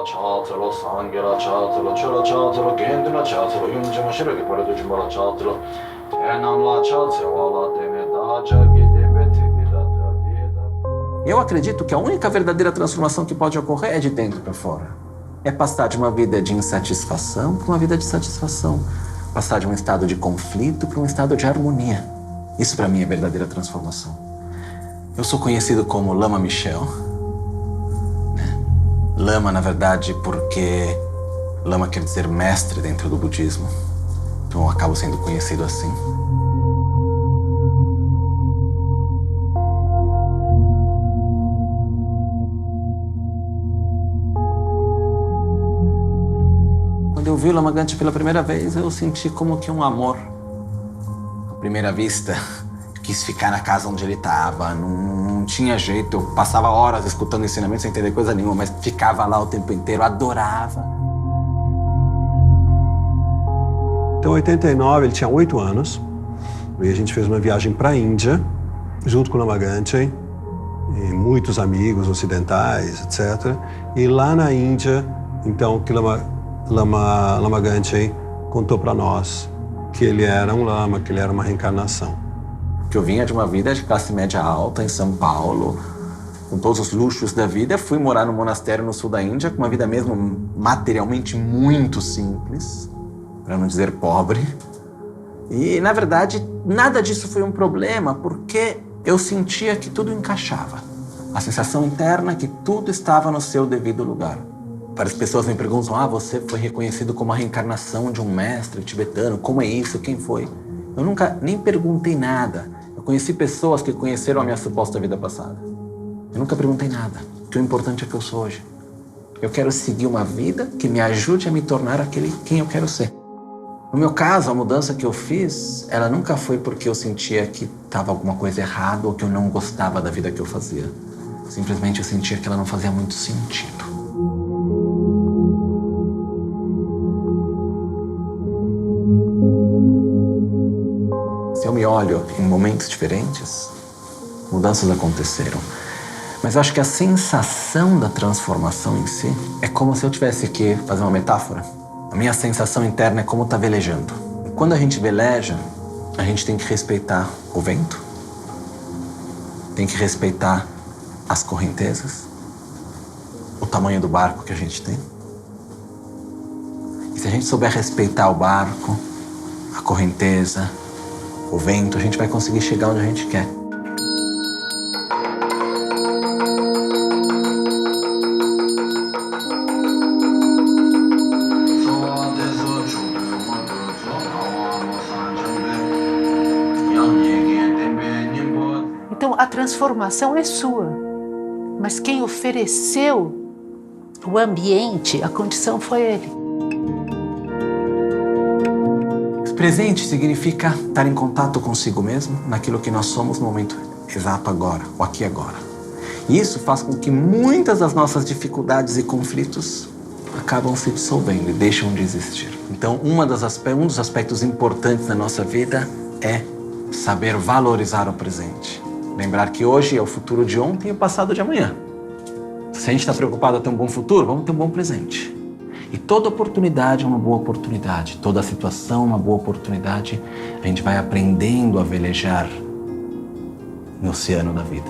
Çağatılı, Sangira Çağatılı, Çıra Çağatılı, Kendine Çağatılı, Yumcuma Şiraki Parada Cumara Çağatılı, Enamla Çağatılı, Deme Dağca Gidebe Tidida Dida. Eu acredito que a única verdadeira transformação que pode ocorrer é de dentro para fora. É passar de uma vida de insatisfação para uma vida de satisfação. Passar de um estado de conflito para um estado de harmonia. Isso para mim é verdadeira transformação. Eu sou conhecido como Lama Michel. Lama, na verdade, porque Lama quer dizer mestre dentro do budismo. Então eu acabo sendo conhecido assim. Quando eu vi o Lama Gante pela primeira vez, eu senti como que um amor. À primeira vista, eu quis ficar na casa onde ele estava, não tinha jeito. Eu passava horas escutando ensinamentos sem entender coisa nenhuma, mas ficava lá o tempo inteiro, adorava. Então, em 89, ele tinha 8 anos, e a gente fez uma viagem para a Índia, junto com o Lama Gante, e muitos amigos ocidentais, etc. E lá na Índia, então, que Lama Gante contou para nós que ele era um lama, que ele era uma reencarnação. Que eu vinha de uma vida de classe média alta em São Paulo, com todos os luxos da vida, fui morar num monastério no sul da Índia, com uma vida mesmo materialmente muito simples, para não dizer pobre. E, na verdade, nada disso foi um problema, porque eu sentia que tudo encaixava. A sensação interna que tudo estava no seu devido lugar. Várias pessoas me perguntam, você foi reconhecido como a reencarnação de um mestre tibetano, como é isso, quem foi? Eu nunca nem perguntei nada. Eu conheci pessoas que conheceram a minha suposta vida passada. Eu nunca perguntei nada, porque o importante é que eu sou hoje. Eu quero seguir uma vida que me ajude a me tornar aquele quem eu quero ser. No meu caso, a mudança que eu fiz, ela nunca foi porque eu sentia que estava alguma coisa errada ou que eu não gostava da vida que eu fazia. Simplesmente eu sentia que ela não fazia muito sentido. Se eu me olho em momentos diferentes, mudanças aconteceram. Mas eu acho que a sensação da transformação em si é como se eu tivesse que fazer uma metáfora. A minha sensação interna é como tá velejando. E quando a gente veleja, a gente tem que respeitar o vento, tem que respeitar as correntezas, o tamanho do barco que a gente tem. E se a gente souber respeitar o barco, a correnteza, o vento, a gente vai conseguir chegar onde a gente quer. Então a transformação é sua, mas quem ofereceu o ambiente, a condição foi ele. Presente significa estar em contato consigo mesmo, naquilo que nós somos no momento exato agora, o aqui e agora. E isso faz com que muitas das nossas dificuldades e conflitos acabam se dissolvendo e deixam de existir. Então, um dos aspectos importantes da nossa vida é saber valorizar o presente. Lembrar que hoje é o futuro de ontem e o passado de amanhã. Se a gente está preocupado em ter um bom futuro, vamos ter um bom presente. E toda oportunidade é uma boa oportunidade, toda situação é uma boa oportunidade. A gente vai aprendendo a velejar no oceano da vida.